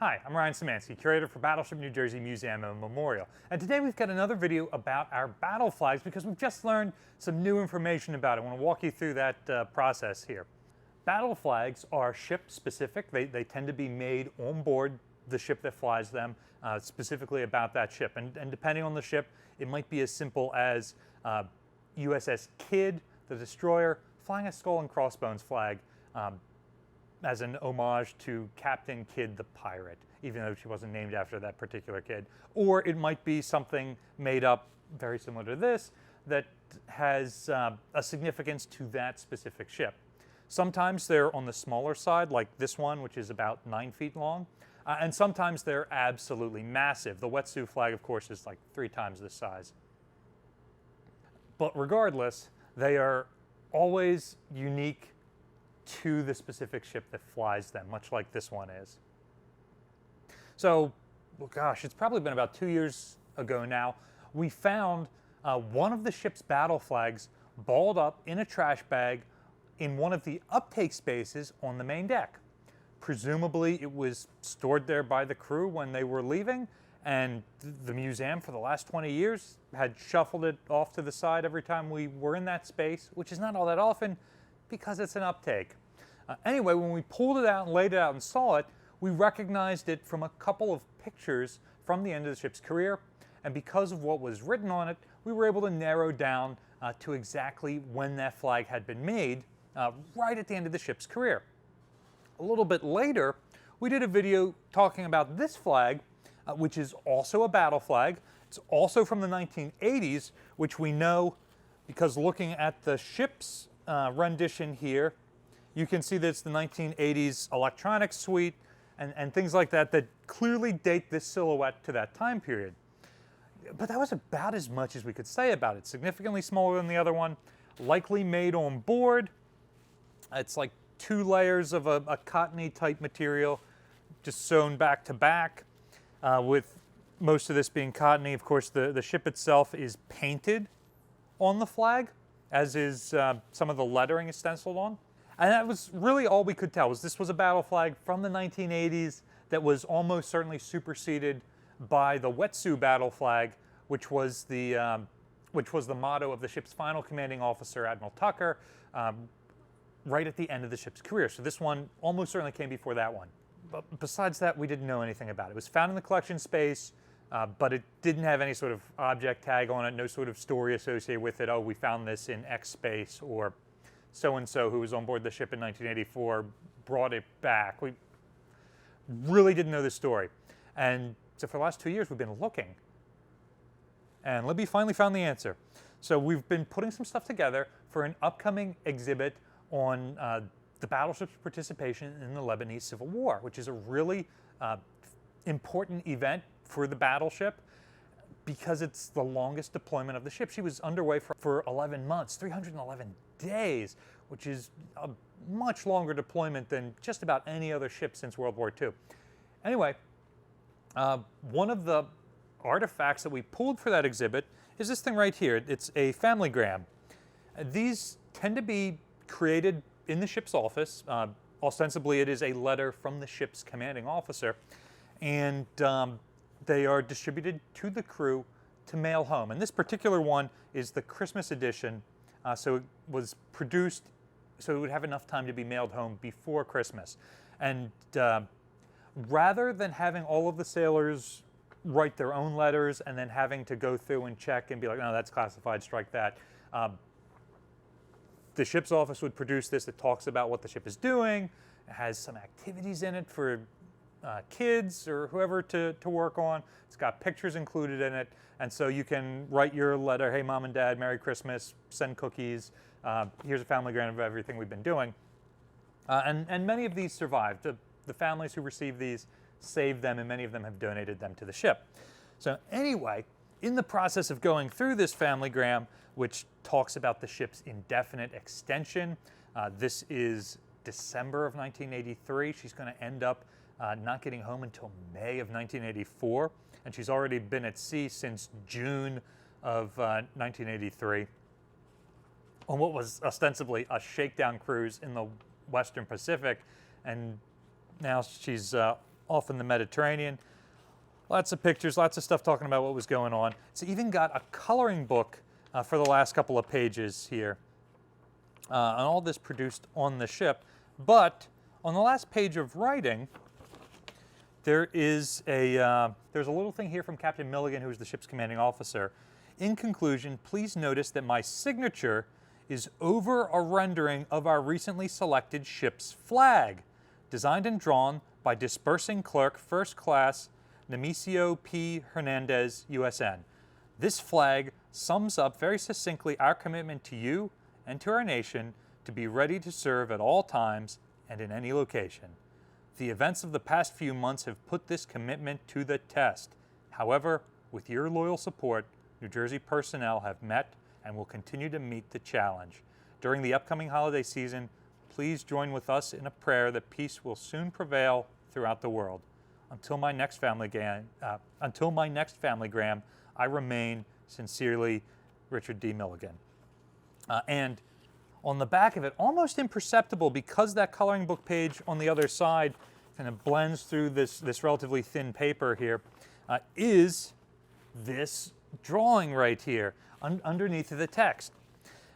Hi, I'm Ryan Szymanski, curator for Battleship New Jersey Museum and Memorial. And today we've got another video about our battle flags because we've just learned some new information about it. I want to walk you through that process here. Battle flags are ship specific. They tend to be made on board the ship that flies them, specifically about that ship. And depending on the ship, it might be as simple as USS Kidd, the destroyer, flying a skull and crossbones flag as an homage to Captain Kidd the pirate, even though she wasn't named after that particular kid. Or it might be something made up very similar to this that has a significance to that specific ship. Sometimes they're on the smaller side, like this one, which is about 9 feet long, and sometimes they're absolutely massive. The Wet'suit flag, of course, is like 3 times this size. But regardless, they are always unique to the specific ship that flies them, much like this one is. So, well, gosh, it's probably been about 2 years ago now, we found one of the ship's battle flags balled up in a trash bag in one of the uptake spaces on the main deck. Presumably it was stored there by the crew when they were leaving, and the museum for the last 20 years had shuffled it off to the side every time we were in that space, which is not all that often because it's an uptake. Anyway, when we pulled it out and laid it out and saw it, we recognized it from a couple of pictures from the end of the ship's career, and because of what was written on it, we were able to narrow down to exactly when that flag had been made, right at the end of the ship's career. A little bit later, we did a video talking about this flag, which is also a battle flag. It's also from the 1980s, which we know because looking at the ship's rendition here, you can see that it's the 1980s electronics suite and things like that that clearly date this silhouette to that time period. But that was about as much as we could say about it. Significantly smaller than the other one, likely made on board. It's like 2 layers of a cottony type material just sewn back to back, with most of this being cottony. Of course, the ship itself is painted on the flag, as is some of the lettering is stenciled on. And that was really all we could tell, was this was a battle flag from the 1980s that was almost certainly superseded by the Wet'suit battle flag, which was the motto of the ship's final commanding officer, Admiral Tucker, right at the end of the ship's career. So this one almost certainly came before that one. But besides that, we didn't know anything about it. It was found in the collection space, but it didn't have any sort of object tag on it, no sort of story associated with it. Oh, we found this in X space, or so-and-so who was on board the ship in 1984 brought it back. We really didn't know this story. And so for the last 2 years, we've been looking. And Libby finally found the answer. So we've been putting some stuff together for an upcoming exhibit on the battleship's participation in the Lebanese Civil War, which is a really important event for the battleship because it's the longest deployment of the ship. She was underway for 11 months, 311 days, which is a much longer deployment than just about any other ship since World War II. Anyway, one of the artifacts that we pulled for that exhibit is this thing right here. It's a Familygram. These tend to be created in the ship's office. Ostensibly, it is a letter from the ship's commanding officer, and they are distributed to the crew to mail home. And this particular one is the Christmas edition, so it was produced so it would have enough time to be mailed home before Christmas. And rather than having all of the sailors write their own letters and then having to go through and check and be like, no, that's classified, strike that, the ship's office would produce this that talks about what the ship is doing. It has some activities in it for kids or whoever to work on. It's got pictures included in it, and so you can write your letter, hey Mom and Dad, Merry Christmas, send cookies, here's a Familygram of everything we've been doing. And many of these survived. The families who received these saved them, and many of them have donated them to the ship. So anyway, in the process of going through this Familygram, which talks about the ship's indefinite extension, this is December of 1983. She's going to end up not getting home until May of 1984, and she's already been at sea since June of 1983 on what was ostensibly a shakedown cruise in the Western Pacific, and now she's off in the Mediterranean. Lots of pictures, lots of stuff talking about what was going on. It's even got a coloring book for the last couple of pages here. And all this produced on the ship. But on the last page of writing, there's a little thing here from Captain Milligan, who is the ship's commanding officer. In conclusion, please notice that my signature is over a rendering of our recently selected ship's flag, designed and drawn by dispersing clerk first class Nemesio P. Hernandez, USN. This flag sums up very succinctly our commitment to you and to our nation to be ready to serve at all times and in any location. The events of the past few months have put this commitment to the test. However, with your loyal support, New Jersey personnel have met and will continue to meet the challenge. During the upcoming holiday season, please join with us in a prayer that peace will soon prevail throughout the world. Until my next Familygram, I remain sincerely, Richard D. Milligan. And on the back of it, almost imperceptible because that coloring book page on the other side kind of blends through this relatively thin paper here, is this drawing right here underneath the text.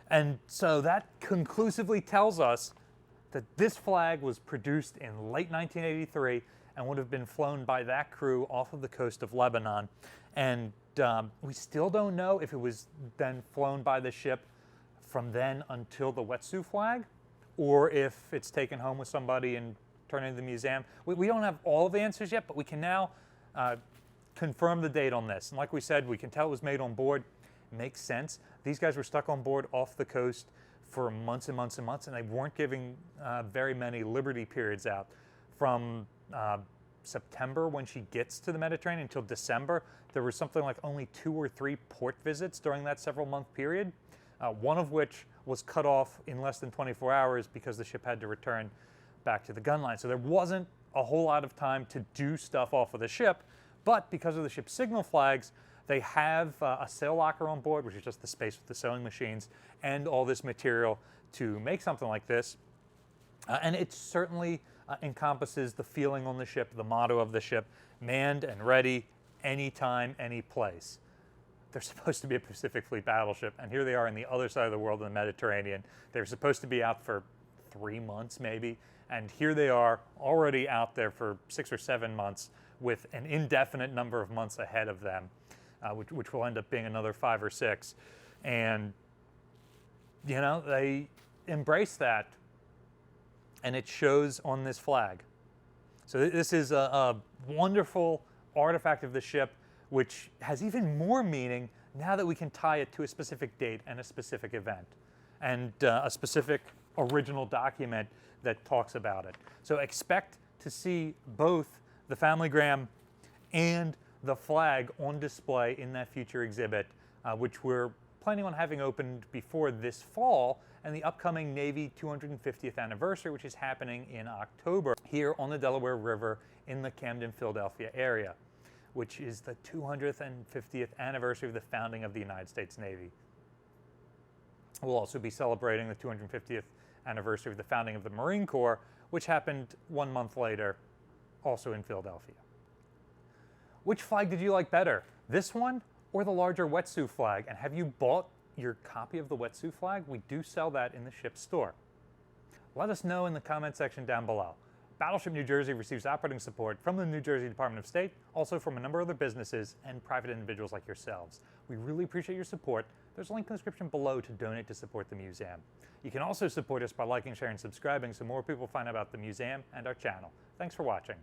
And so that conclusively tells us that this flag was produced in late 1983 and would have been flown by that crew off of the coast of Lebanon. And we still don't know if it was then flown by the ship from then until the Wet'suit flag, or if it's taken home with somebody and turned into the museum. We don't have all of the answers yet, but we can now confirm the date on this. And like we said, we can tell it was made on board. It makes sense. These guys were stuck on board off the coast for months and months and months, and they weren't giving very many liberty periods out. From September, when she gets to the Mediterranean, until December, there was something like only 2 or 3 port visits during that several-month period, one of which was cut off in less than 24 hours because the ship had to return back to the gun line. So there wasn't a whole lot of time to do stuff off of the ship, but because of the ship's signal flags, they have a sail locker on board, which is just the space with the sewing machines, and all this material to make something like this. And it certainly encompasses the feeling on the ship, the motto of the ship, manned and ready, anytime, any place. They're supposed to be a Pacific Fleet battleship, and here they are on the other side of the world in the Mediterranean. They're supposed to be out for 3 months maybe, and here they are already out there for 6 or 7 months with an indefinite number of months ahead of them, which will end up being another 5 or 6. And, you know, they embrace that, and it shows on this flag. So this is a wonderful artifact of the ship, which has even more meaning now that we can tie it to a specific date and a specific event, and a specific original document that talks about it. So expect to see both the Familygram and the flag on display in that future exhibit, which we're planning on having opened before this fall, and the upcoming Navy 250th anniversary, which is happening in October here on the Delaware River in the Camden, Philadelphia area, which is the 250th anniversary of the founding of the United States Navy. We'll also be celebrating the 250th anniversary of the founding of the Marine Corps, which happened 1 month later, also in Philadelphia. Which flag did you like better, this one or the larger Wet'suit flag? And have you bought your copy of the Wet'suit flag? We do sell that in the ship's store. Let us know in the comment section down below. Battleship New Jersey receives operating support from the New Jersey Department of State, also from a number of other businesses and private individuals like yourselves. We really appreciate your support. There's a link in the description below to donate to support the museum. You can also support us by liking, sharing, and subscribing so more people find out about the museum and our channel. Thanks for watching.